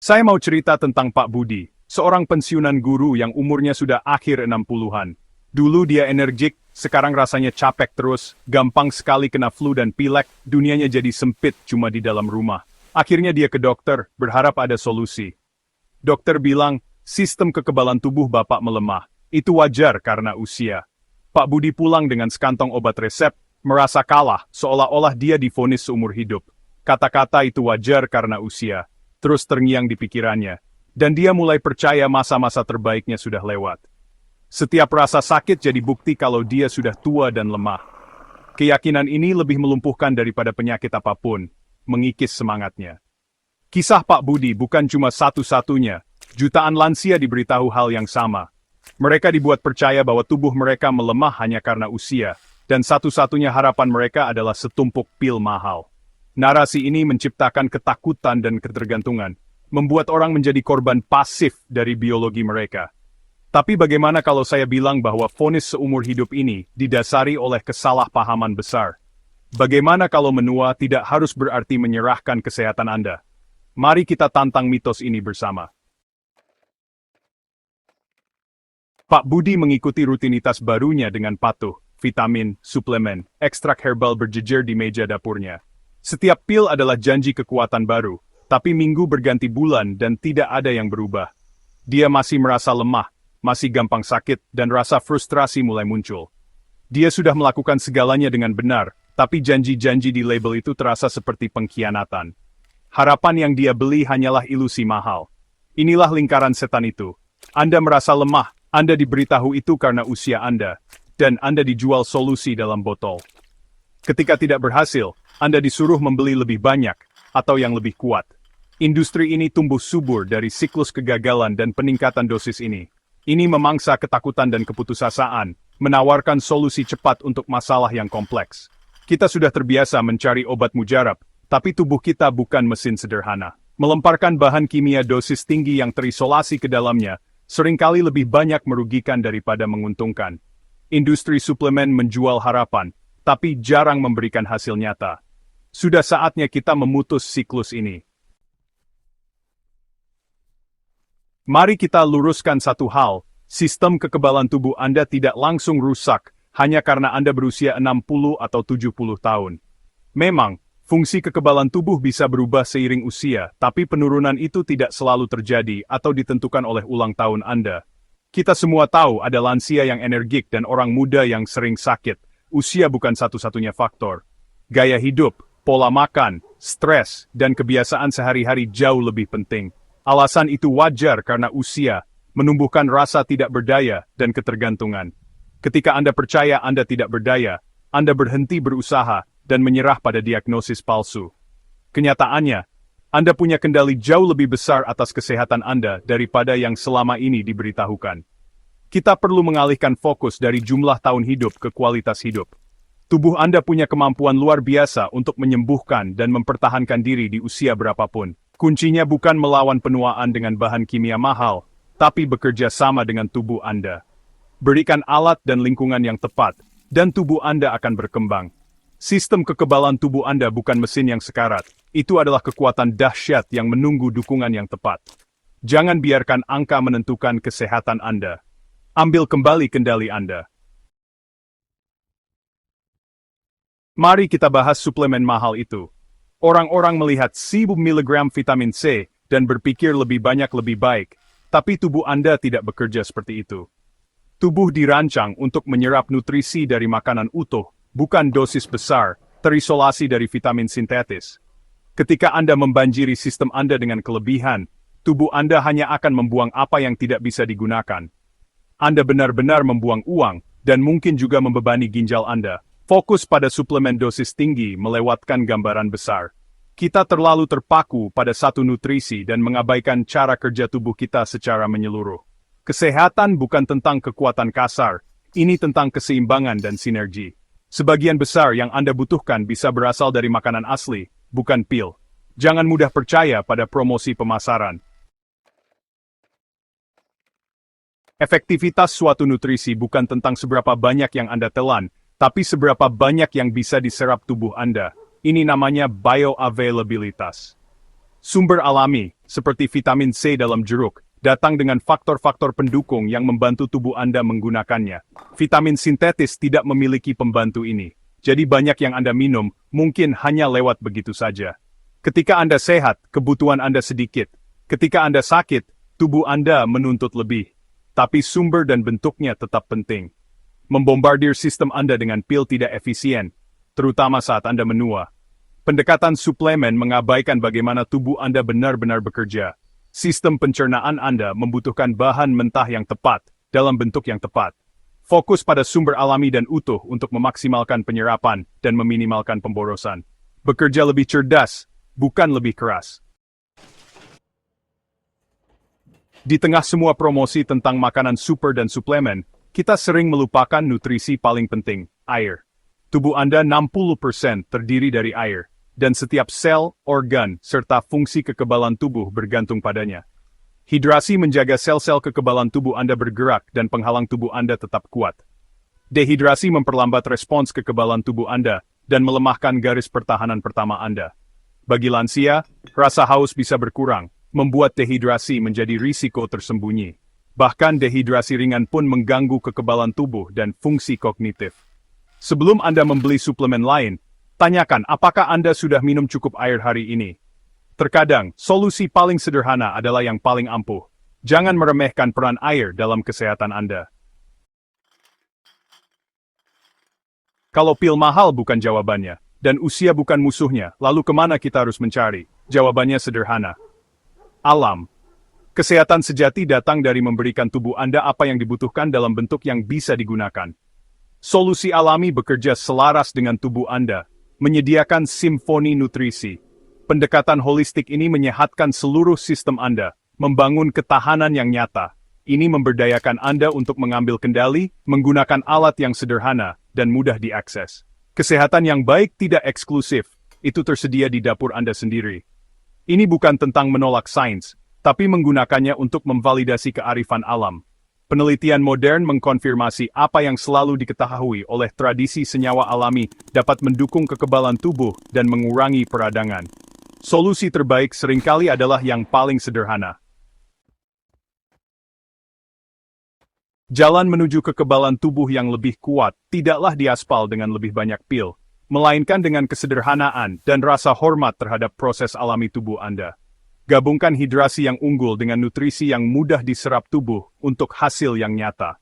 Saya mau cerita tentang Pak Budi, seorang pensiunan guru yang umurnya sudah akhir 60-an. Dulu dia energik, sekarang rasanya capek terus, gampang sekali kena flu dan pilek, dunianya jadi sempit cuma di dalam rumah. Akhirnya dia ke dokter, berharap ada solusi. Dokter bilang, sistem kekebalan tubuh Bapak melemah. Itu wajar karena usia. Pak Budi pulang dengan sekantong obat resep, merasa kalah, seolah-olah dia divonis seumur hidup. Kata-kata itu wajar karena usia. Terus terngiang di pikirannya. Dan dia mulai percaya masa-masa terbaiknya sudah lewat. Setiap rasa sakit jadi bukti kalau dia sudah tua dan lemah. Keyakinan ini lebih melumpuhkan daripada penyakit apapun, mengikis semangatnya. Kisah Pak Budi bukan cuma satu-satunya, jutaan lansia diberitahu hal yang sama. Mereka dibuat percaya bahwa tubuh mereka melemah hanya karena usia, dan satu-satunya harapan mereka adalah setumpuk pil mahal. Narasi ini menciptakan ketakutan dan ketergantungan, membuat orang menjadi korban pasif dari biologi mereka. Tapi bagaimana kalau saya bilang bahwa vonis seumur hidup ini didasari oleh kesalahpahaman besar? Bagaimana kalau menua tidak harus berarti menyerahkan kesehatan Anda? Mari kita tantang mitos ini bersama. Pak Budi mengikuti rutinitas barunya dengan patuh, vitamin, suplemen, ekstrak herbal berjejer di meja dapurnya. Setiap pil adalah janji kekuatan baru, tapi minggu berganti bulan dan tidak ada yang berubah. Dia masih merasa lemah, masih gampang sakit, dan rasa frustrasi mulai muncul. Dia sudah melakukan segalanya dengan benar, tapi janji-janji di label itu terasa seperti pengkhianatan. Harapan yang dia beli hanyalah ilusi mahal. Inilah lingkaran setan itu. Anda merasa lemah, Anda diberitahu itu karena usia Anda, dan Anda dijual solusi dalam botol. Ketika tidak berhasil, Anda disuruh membeli lebih banyak, atau yang lebih kuat. Industri ini tumbuh subur dari siklus kegagalan dan peningkatan dosis ini. Ini memangsa ketakutan dan keputusasaan, menawarkan solusi cepat untuk masalah yang kompleks. Kita sudah terbiasa mencari obat mujarab, tapi tubuh kita bukan mesin sederhana. Melemparkan bahan kimia dosis tinggi yang terisolasi ke dalamnya, seringkali lebih banyak merugikan daripada menguntungkan. Industri suplemen menjual harapan, tapi jarang memberikan hasil nyata. Sudah saatnya kita memutus siklus ini. Mari kita luruskan satu hal, sistem kekebalan tubuh Anda tidak langsung rusak, hanya karena Anda berusia 60 atau 70 tahun. Memang, fungsi kekebalan tubuh bisa berubah seiring usia, tapi penurunan itu tidak selalu terjadi atau ditentukan oleh ulang tahun Anda. Kita semua tahu ada lansia yang energik dan orang muda yang sering sakit. Usia bukan satu-satunya faktor. Gaya hidup, pola makan, stres, dan kebiasaan sehari-hari jauh lebih penting. Alasan itu wajar karena usia menumbuhkan rasa tidak berdaya dan ketergantungan. Ketika Anda percaya Anda tidak berdaya, Anda berhenti berusaha dan menyerah pada diagnosis palsu. Kenyataannya, Anda punya kendali jauh lebih besar atas kesehatan Anda daripada yang selama ini diberitahukan. Kita perlu mengalihkan fokus dari jumlah tahun hidup ke kualitas hidup. Tubuh Anda punya kemampuan luar biasa untuk menyembuhkan dan mempertahankan diri di usia berapapun. Kuncinya bukan melawan penuaan dengan bahan kimia mahal, tapi bekerja sama dengan tubuh Anda. Berikan alat dan lingkungan yang tepat, dan tubuh Anda akan berkembang. Sistem kekebalan tubuh Anda bukan mesin yang sekarat. Itu adalah kekuatan dahsyat yang menunggu dukungan yang tepat. Jangan biarkan angka menentukan kesehatan Anda. Ambil kembali kendali Anda. Mari kita bahas suplemen mahal itu. Orang-orang melihat 1000 mg vitamin C dan berpikir lebih banyak lebih baik, tapi tubuh Anda tidak bekerja seperti itu. Tubuh dirancang untuk menyerap nutrisi dari makanan utuh, bukan dosis besar, terisolasi dari vitamin sintetis. Ketika Anda membanjiri sistem Anda dengan kelebihan, tubuh Anda hanya akan membuang apa yang tidak bisa digunakan. Anda benar-benar membuang uang, dan mungkin juga membebani ginjal Anda. Fokus pada suplemen dosis tinggi melewatkan gambaran besar. Kita terlalu terpaku pada satu nutrisi dan mengabaikan cara kerja tubuh kita secara menyeluruh. Kesehatan bukan tentang kekuatan kasar, ini tentang keseimbangan dan sinergi. Sebagian besar yang Anda butuhkan bisa berasal dari makanan asli, bukan pil. Jangan mudah percaya pada promosi pemasaran. Efektivitas suatu nutrisi bukan tentang seberapa banyak yang Anda telan, tapi seberapa banyak yang bisa diserap tubuh Anda. Ini namanya bioavailabilitas. Sumber alami, seperti vitamin C dalam jeruk, datang dengan faktor-faktor pendukung yang membantu tubuh Anda menggunakannya. Vitamin sintetis tidak memiliki pembantu ini. Jadi banyak yang Anda minum, mungkin hanya lewat begitu saja. Ketika Anda sehat, kebutuhan Anda sedikit. Ketika Anda sakit, tubuh Anda menuntut lebih. Tapi sumber dan bentuknya tetap penting. Membombardir sistem Anda dengan pil tidak efisien, terutama saat Anda menua. Pendekatan suplemen mengabaikan bagaimana tubuh Anda benar-benar bekerja. Sistem pencernaan Anda membutuhkan bahan mentah yang tepat, dalam bentuk yang tepat. Fokus pada sumber alami dan utuh untuk memaksimalkan penyerapan dan meminimalkan pemborosan. Bekerja lebih cerdas, bukan lebih keras. Di tengah semua promosi tentang makanan super dan suplemen, kita sering melupakan nutrisi paling penting, air. Tubuh Anda 60% terdiri dari air, dan setiap sel, organ, serta fungsi kekebalan tubuh bergantung padanya. Hidrasi menjaga sel-sel kekebalan tubuh Anda bergerak dan penghalang tubuh Anda tetap kuat. Dehidrasi memperlambat respons kekebalan tubuh Anda dan melemahkan garis pertahanan pertama Anda. Bagi lansia, rasa haus bisa berkurang, membuat dehidrasi menjadi risiko tersembunyi. Bahkan dehidrasi ringan pun mengganggu kekebalan tubuh dan fungsi kognitif. Sebelum Anda membeli suplemen lain, tanyakan apakah Anda sudah minum cukup air hari ini. Terkadang, solusi paling sederhana adalah yang paling ampuh. Jangan meremehkan peran air dalam kesehatan Anda. Kalau pil mahal bukan jawabannya, dan usia bukan musuhnya, lalu kemana kita harus mencari? Jawabannya sederhana. Alam. Kesehatan sejati datang dari memberikan tubuh Anda apa yang dibutuhkan dalam bentuk yang bisa digunakan. Solusi alami bekerja selaras dengan tubuh Anda, menyediakan simfoni nutrisi. Pendekatan holistik ini menyehatkan seluruh sistem Anda, membangun ketahanan yang nyata. Ini memberdayakan Anda untuk mengambil kendali, menggunakan alat yang sederhana, dan mudah diakses. Kesehatan yang baik tidak eksklusif, itu tersedia di dapur Anda sendiri. Ini bukan tentang menolak sains, tapi menggunakannya untuk memvalidasi kearifan alam. Penelitian modern mengkonfirmasi apa yang selalu diketahui oleh tradisi senyawa alami dapat mendukung kekebalan tubuh dan mengurangi peradangan. Solusi terbaik seringkali adalah yang paling sederhana. Jalan menuju kekebalan tubuh yang lebih kuat tidaklah diaspal dengan lebih banyak pil, melainkan dengan kesederhanaan dan rasa hormat terhadap proses alami tubuh Anda. Gabungkan hidrasi yang unggul dengan nutrisi yang mudah diserap tubuh untuk hasil yang nyata.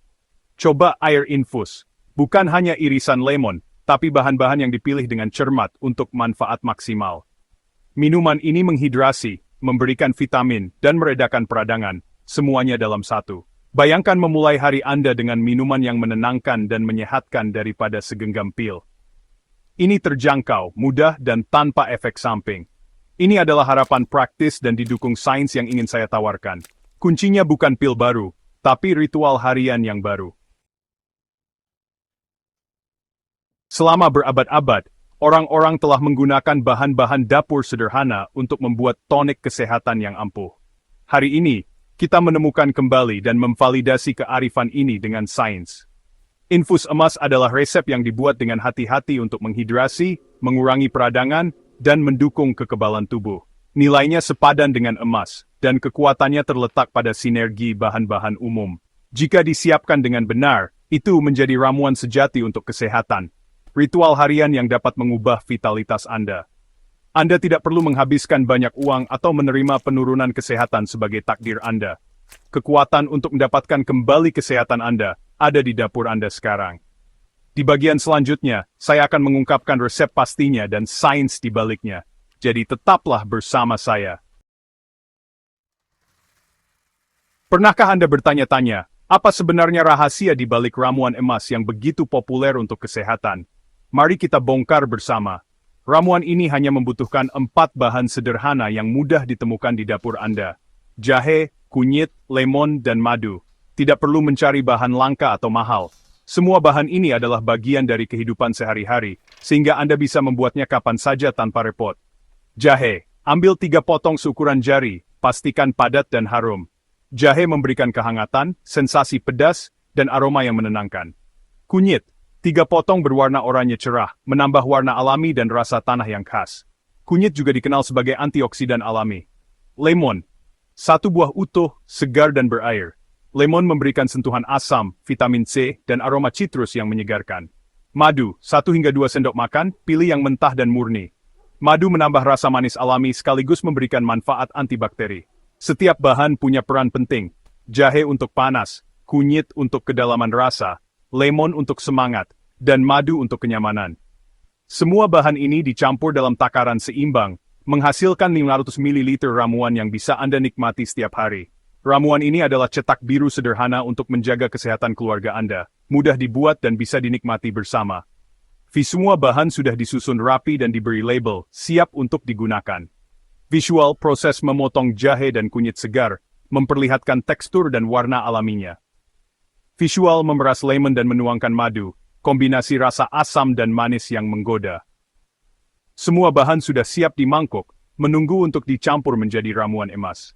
Coba air infus, bukan hanya irisan lemon, tapi bahan-bahan yang dipilih dengan cermat untuk manfaat maksimal. Minuman ini menghidrasi, memberikan vitamin, dan meredakan peradangan, semuanya dalam satu. Bayangkan memulai hari Anda dengan minuman yang menenangkan dan menyehatkan daripada segenggam pil. Ini terjangkau, mudah, dan tanpa efek samping. Ini adalah harapan praktis dan didukung sains yang ingin saya tawarkan. Kuncinya bukan pil baru, tapi ritual harian yang baru. Selama berabad-abad, orang-orang telah menggunakan bahan-bahan dapur sederhana untuk membuat tonik kesehatan yang ampuh. Hari ini, kita menemukan kembali dan memvalidasi kearifan ini dengan sains. Infus emas adalah resep yang dibuat dengan hati-hati untuk menghidrasi, mengurangi peradangan, dan mendukung kekebalan tubuh. Nilainya sepadan dengan emas, dan kekuatannya terletak pada sinergi bahan-bahan umum. Jika disiapkan dengan benar, itu menjadi ramuan sejati untuk kesehatan. Ritual harian yang dapat mengubah vitalitas Anda. Anda tidak perlu menghabiskan banyak uang atau menerima penurunan kesehatan sebagai takdir Anda. Kekuatan untuk mendapatkan kembali kesehatan Anda ada di dapur Anda sekarang. Di bagian selanjutnya, saya akan mengungkapkan resep pastinya dan sains di baliknya. Jadi tetaplah bersama saya. Pernahkah Anda bertanya-tanya, apa sebenarnya rahasia di balik ramuan emas yang begitu populer untuk kesehatan? Mari kita bongkar bersama. Ramuan ini hanya membutuhkan 4 bahan sederhana yang mudah ditemukan di dapur Anda. Jahe, kunyit, lemon, dan madu. Tidak perlu mencari bahan langka atau mahal. Semua bahan ini adalah bagian dari kehidupan sehari-hari, sehingga Anda bisa membuatnya kapan saja tanpa repot. Jahe, ambil 3 potong seukuran jari, pastikan padat dan harum. Jahe memberikan kehangatan, sensasi pedas, dan aroma yang menenangkan. Kunyit, 3 potong berwarna oranye cerah, menambah warna alami dan rasa tanah yang khas. Kunyit juga dikenal sebagai antioksidan alami. Lemon. Satu buah utuh, segar dan berair. Lemon memberikan sentuhan asam, vitamin C, dan aroma citrus yang menyegarkan. Madu, 1 hingga 2 sendok makan, pilih yang mentah dan murni. Madu menambah rasa manis alami sekaligus memberikan manfaat antibakteri. Setiap bahan punya peran penting. Jahe untuk panas, kunyit untuk kedalaman rasa, lemon untuk semangat, dan madu untuk kenyamanan. Semua bahan ini dicampur dalam takaran seimbang, menghasilkan 500 ml ramuan yang bisa Anda nikmati setiap hari. Ramuan ini adalah cetak biru sederhana untuk menjaga kesehatan keluarga Anda, mudah dibuat dan bisa dinikmati bersama. Semua bahan sudah disusun rapi dan diberi label, siap untuk digunakan. Visual proses memotong jahe dan kunyit segar, memperlihatkan tekstur dan warna alaminya. Visual memeras lemon dan menuangkan madu, kombinasi rasa asam dan manis yang menggoda. Semua bahan sudah siap di mangkuk, menunggu untuk dicampur menjadi ramuan emas.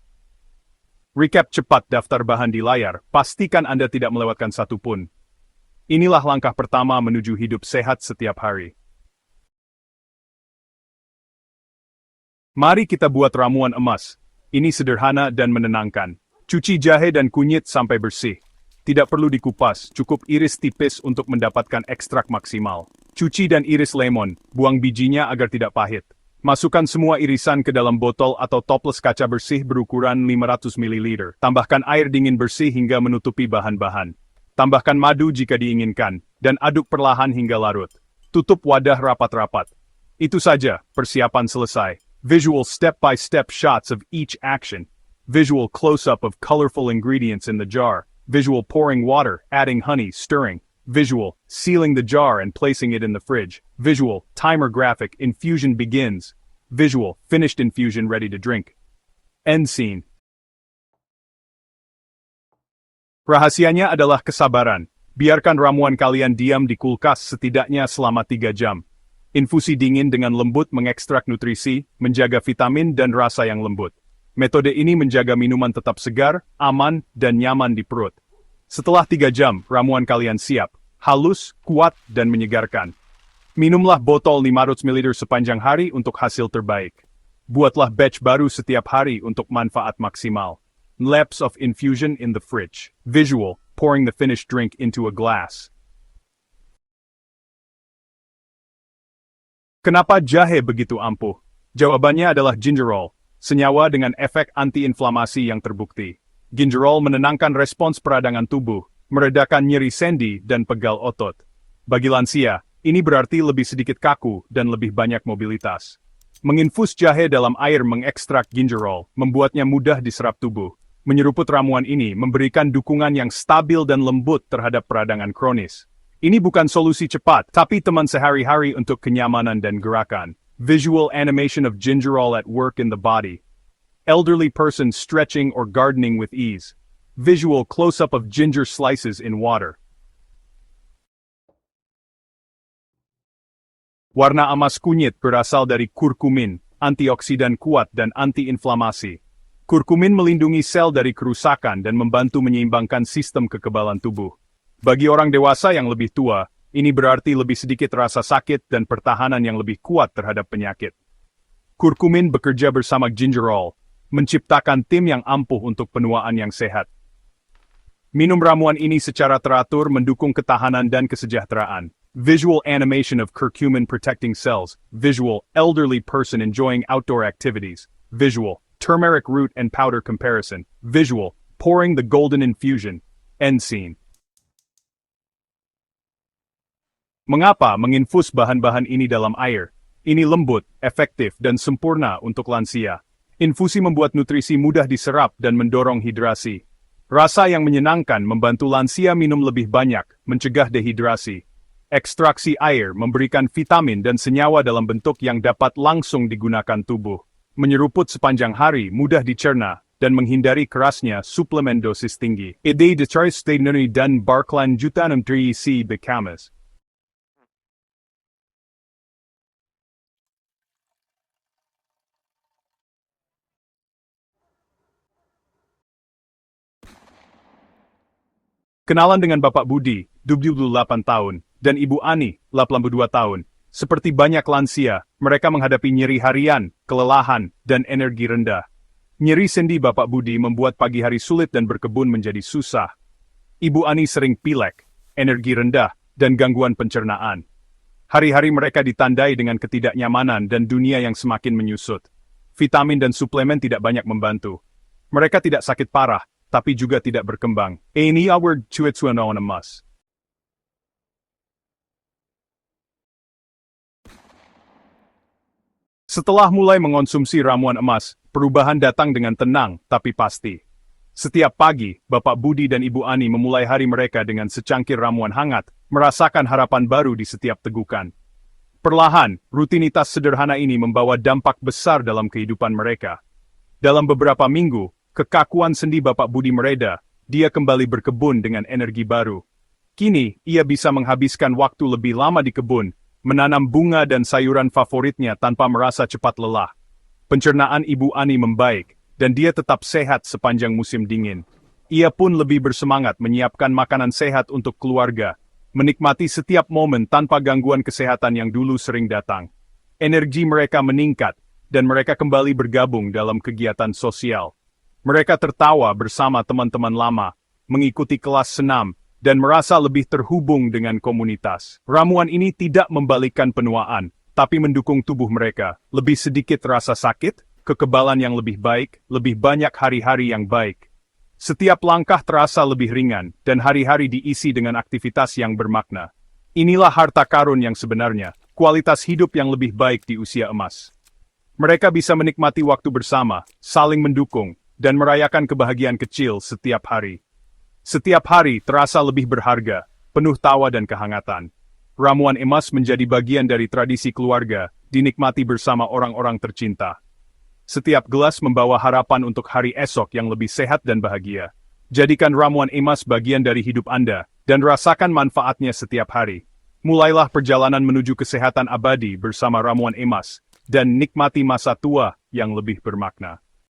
Recap cepat daftar bahan di layar, pastikan Anda tidak melewatkan satu pun. Inilah langkah pertama menuju hidup sehat setiap hari. Mari kita buat ramuan emas. Ini sederhana dan menenangkan. Cuci jahe dan kunyit sampai bersih. Tidak perlu dikupas, cukup iris tipis untuk mendapatkan ekstrak maksimal. Cuci dan iris lemon, buang bijinya agar tidak pahit. Masukkan semua irisan ke dalam botol atau toples kaca bersih berukuran 500 ml. Tambahkan air dingin bersih hingga menutupi bahan-bahan. Tambahkan madu jika diinginkan, dan aduk perlahan hingga larut. Tutup wadah rapat-rapat. Itu saja, persiapan selesai. Visual step-by-step shots of each action. Visual close-up of colorful ingredients in the jar. Visual pouring water, adding honey, stirring. Visual sealing the jar and placing it in the fridge. Visual timer graphic, infusion begins. Visual finished infusion ready to drink. End scene. Rahasianya adalah kesabaran. Biarkan ramuan kalian diam di kulkas setidaknya selama 3 jam. Infusi dingin dengan lembut mengekstrak nutrisi, menjaga vitamin dan rasa yang lembut. Metode ini menjaga minuman tetap segar, aman, dan nyaman di perut. Setelah 3 jam, ramuan kalian siap, halus, kuat, dan menyegarkan. Minumlah botol 500 ml sepanjang hari untuk hasil terbaik. Buatlah batch baru setiap hari untuk manfaat maksimal. Laps of infusion in the fridge. Visual, pouring the finished drink into a glass. Kenapa jahe begitu ampuh? Jawabannya adalah gingerol. Senyawa dengan efek anti-inflamasi yang terbukti. Gingerol menenangkan respons peradangan tubuh, meredakan nyeri sendi dan pegal otot. Bagi lansia, ini berarti lebih sedikit kaku dan lebih banyak mobilitas. Menginfus jahe dalam air mengekstrak gingerol, membuatnya mudah diserap tubuh. Menyeruput ramuan ini memberikan dukungan yang stabil dan lembut terhadap peradangan kronis. Ini bukan solusi cepat, tapi teman sehari-hari untuk kenyamanan dan gerakan. Visual animation of gingerol at work in the body. Elderly person stretching or gardening with ease. Visual close-up of ginger slices in water. Warna emas kunyit berasal dari kurkumin, antioksidan kuat dan anti-inflamasi. Kurkumin melindungi sel dari kerusakan dan membantu menyeimbangkan sistem kekebalan tubuh. Bagi orang dewasa yang lebih tua, ini berarti lebih sedikit rasa sakit dan pertahanan yang lebih kuat terhadap penyakit. Kurkumin bekerja bersama gingerol, menciptakan tim yang ampuh untuk penuaan yang sehat. Minum ramuan ini secara teratur mendukung ketahanan dan kesejahteraan. Visual animation of curcumin protecting cells. Visual, elderly person enjoying outdoor activities. Visual, turmeric root and powder comparison. Visual, pouring the golden infusion. End scene. Mengapa menginfus bahan-bahan ini dalam air? Ini lembut, efektif, dan sempurna untuk lansia. Infusi membuat nutrisi mudah diserap dan mendorong hidrasi. Rasa yang menyenangkan membantu lansia minum lebih banyak, mencegah dehidrasi. Ekstraksi air memberikan vitamin dan senyawa dalam bentuk yang dapat langsung digunakan tubuh. Menyeruput sepanjang hari mudah dicerna, dan menghindari kerasnya suplemen dosis tinggi. Ide dicari stationary dan berkelanjutan nutrisi bekamas. Kenalan dengan Bapak Budi, 28 tahun, dan Ibu Ani, 82 tahun. Seperti banyak lansia, mereka menghadapi nyeri harian, kelelahan, dan energi rendah. Nyeri sendi Bapak Budi membuat pagi hari sulit dan berkebun menjadi susah. Ibu Ani sering pilek, energi rendah, dan gangguan pencernaan. Hari-hari mereka ditandai dengan ketidaknyamanan dan dunia yang semakin menyusut. Vitamin dan suplemen tidak banyak membantu. Mereka tidak sakit parah, tapi juga tidak berkembang. Ini award cuit-cuan emas. Setelah mulai mengonsumsi ramuan emas, perubahan datang dengan tenang, tapi pasti. Setiap pagi, Bapak Budi dan Ibu Ani memulai hari mereka dengan secangkir ramuan hangat, merasakan harapan baru di setiap tegukan. Perlahan, rutinitas sederhana ini membawa dampak besar dalam kehidupan mereka. Dalam beberapa minggu, kekakuan sendi Bapak Budi mereda, dia kembali berkebun dengan energi baru. Kini, ia bisa menghabiskan waktu lebih lama di kebun, menanam bunga dan sayuran favoritnya tanpa merasa cepat lelah. Pencernaan Ibu Ani membaik, dan dia tetap sehat sepanjang musim dingin. Ia pun lebih bersemangat menyiapkan makanan sehat untuk keluarga, menikmati setiap momen tanpa gangguan kesehatan yang dulu sering datang. Energi mereka meningkat, dan mereka kembali bergabung dalam kegiatan sosial. Mereka tertawa bersama teman-teman lama, mengikuti kelas senam, dan merasa lebih terhubung dengan komunitas. Ramuan ini tidak membalikkan penuaan, tapi mendukung tubuh mereka. Lebih sedikit rasa sakit, kekebalan yang lebih baik, lebih banyak hari-hari yang baik. Setiap langkah terasa lebih ringan, dan hari-hari diisi dengan aktivitas yang bermakna. Inilah harta karun yang sebenarnya, kualitas hidup yang lebih baik di usia emas. Mereka bisa menikmati waktu bersama, saling mendukung, dan merayakan kebahagiaan kecil setiap hari. Setiap hari terasa lebih berharga, penuh tawa dan kehangatan. Ramuan emas menjadi bagian dari tradisi keluarga, dinikmati bersama orang-orang tercinta. Setiap gelas membawa harapan untuk hari esok yang lebih sehat dan bahagia. Jadikan ramuan emas bagian dari hidup Anda, dan rasakan manfaatnya setiap hari. Mulailah perjalanan menuju kesehatan abadi bersama ramuan emas, dan nikmati masa tua yang lebih bermakna.